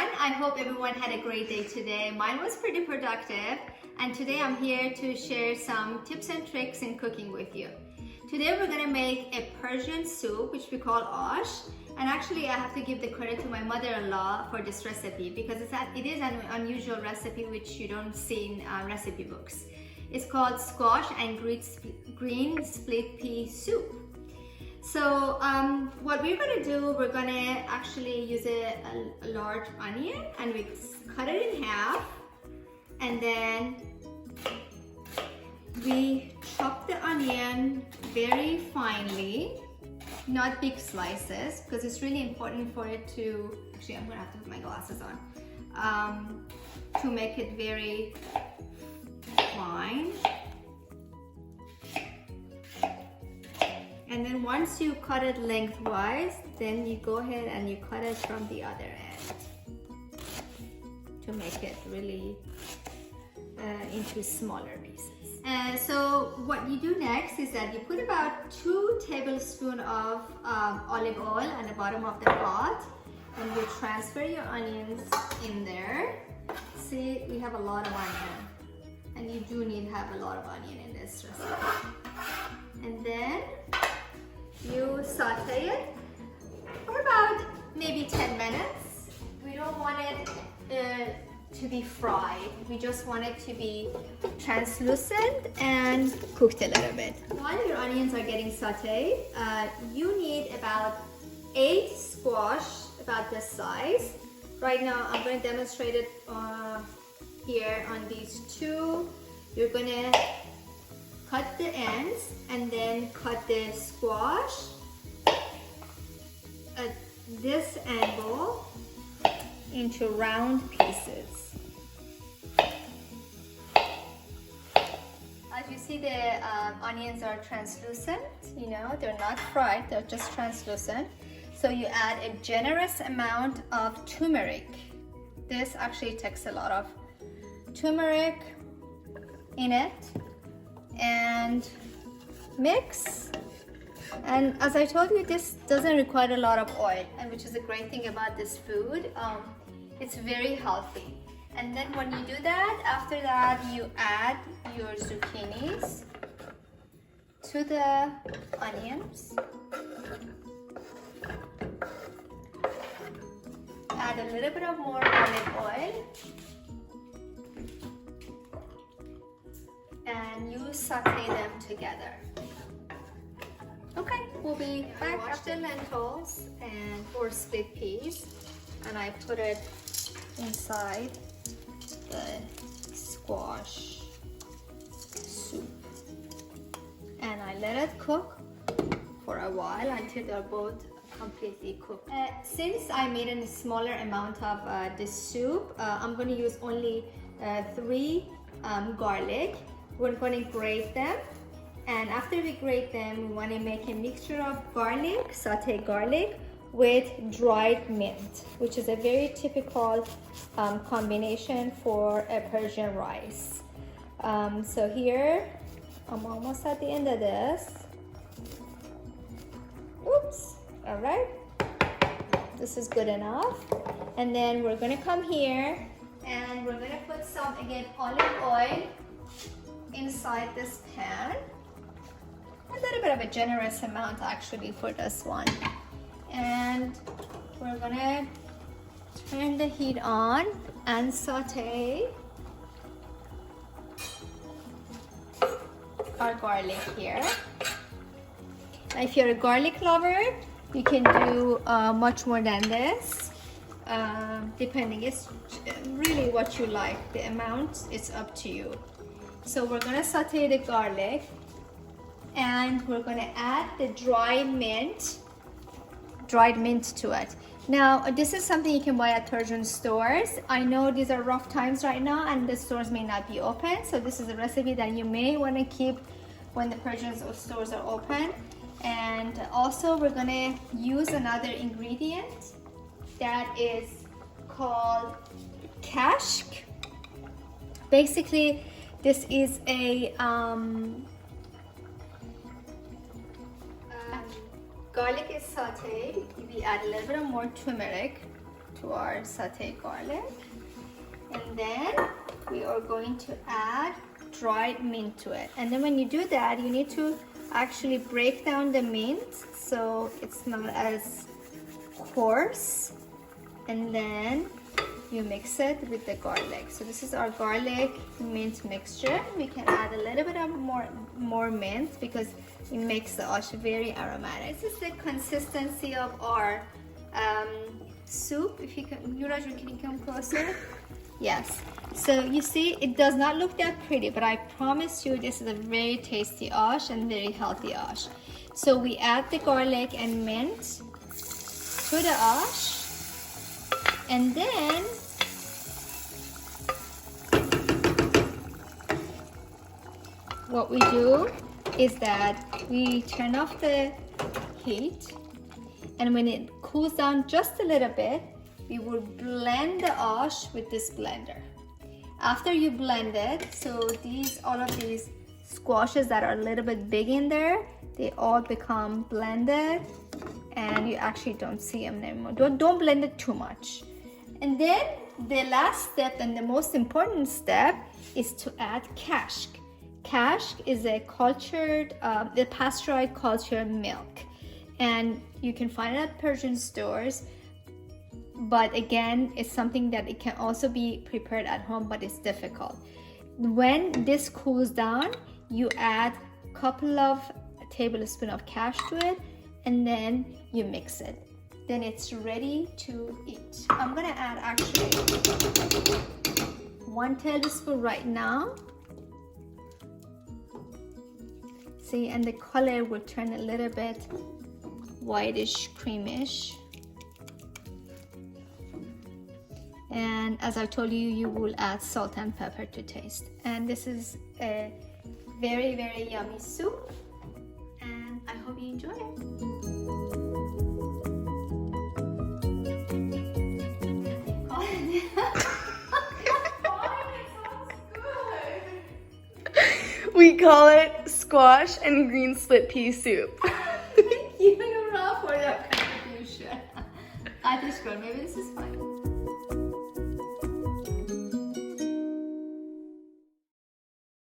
everyone. I hope everyone had a great day today. Mine was pretty productive, and today I'm here to share some tips and tricks in cooking with you. Today we're gonna make a Persian soup, which we call ash. And actually I have to give the credit to my mother-in-law for this recipe because it is an unusual recipe which you don't see in recipe books. It's called squash and green split pea soup. So what we're gonna do, we're gonna actually use a large onion and we cut it in half, and then we chop the onion very finely, not big slices, because it's really important for it to, actually I'm gonna have to put my glasses on, to make it very fine. And then once you cut it lengthwise, then you go ahead and you cut it from the other end to make it really into smaller pieces. So what you do next is that you put about 2 tablespoons of olive oil on the bottom of the pot, and you transfer your onions in there. See, we have a lot of onion, and you do need to have a lot of onion in this recipe. And then you saute it for about maybe 10 minutes. We don't want it to be fried. We just want it to be translucent and cooked a little bit. While your onions are getting sauteed, you need about 8 squash, about this size. Right now, I'm going to demonstrate it here on these 2. You're going to cut the ends and then cut the squash at this angle into round pieces. As you see, the onions are translucent, you know, they're not fried, they're just translucent. So you add a generous amount of turmeric. This actually takes a lot of turmeric in it, and mix. And as I told you, this doesn't require a lot of oil, and which is a great thing about this food. It's very healthy. And then when you do that, after that you add your zucchinis to the onions. Add a little bit of more olive oil, and you saute them together. Okay, we'll be back after lentils or split peas, and I put it inside the squash soup, and I let it cook for a while until they're both completely cooked. Since I made a smaller amount of this soup, I'm going to use only 3 garlic. We're going to grate them, and after we grate them, we want to make a mixture of garlic, sauteed garlic, with dried mint, which is a very typical combination for a Persian rice. So here, I'm almost at the end of this. Oops, all right. This is good enough. And then we're gonna come here and we're gonna put some, again, olive oil inside this pan. A little bit of a generous amount actually for this one. And we're gonna turn the heat on and saute our garlic here. Now, if you're a garlic lover, you can do much more than this, depending. It's really what you like. The amount is up to you. So we're gonna saute the garlic, and we're gonna add the dried mint to it. Now, this is something you can buy at Persian stores. I know these are rough times right now and the stores may not be open, so this is a recipe that you may want to keep when the Persian stores are open. And also we're gonna use another ingredient that is called Kashk. Basically, this is a garlic is sauteed. We add a little bit more turmeric to to our sauteed garlic. And then we are going to add dried mint to it. And then when you do that, you need to actually break down the mint so it's not as coarse. And then you mix it with the garlic. So this is our garlic mint mixture. We can add a little bit of more mint because it makes the ash very aromatic. This is the consistency of our soup. If you can, Yuraj, can you come closer? Yes. So you see, it does not look that pretty, but I promise you this is a very tasty ash and very healthy ash. So we add the garlic and mint to the ash, and then what we do is that we turn off the heat, and when it cools down just a little bit, we will blend the ash with this blender. After you blend it, so all of these squashes that are a little bit big in there, they all become blended, and you actually don't see them anymore. Don't blend it too much. And then the last step and the most important step is to add Kashk. Kashk is a the pasteurized cultured milk, and you can find it at Persian stores. But again, it's something that it can also be prepared at home, but it's difficult. When this cools down, you add a couple of tablespoons of Kashk to it, and then you mix it. Then it's ready to eat. I'm gonna add actually 1 tablespoon right now. See, and the color will turn a little bit whitish, creamish. And as I told you, you will add salt and pepper to taste. And this is a very, very yummy soup. And I hope you enjoy it. We call it squash and green split pea soup.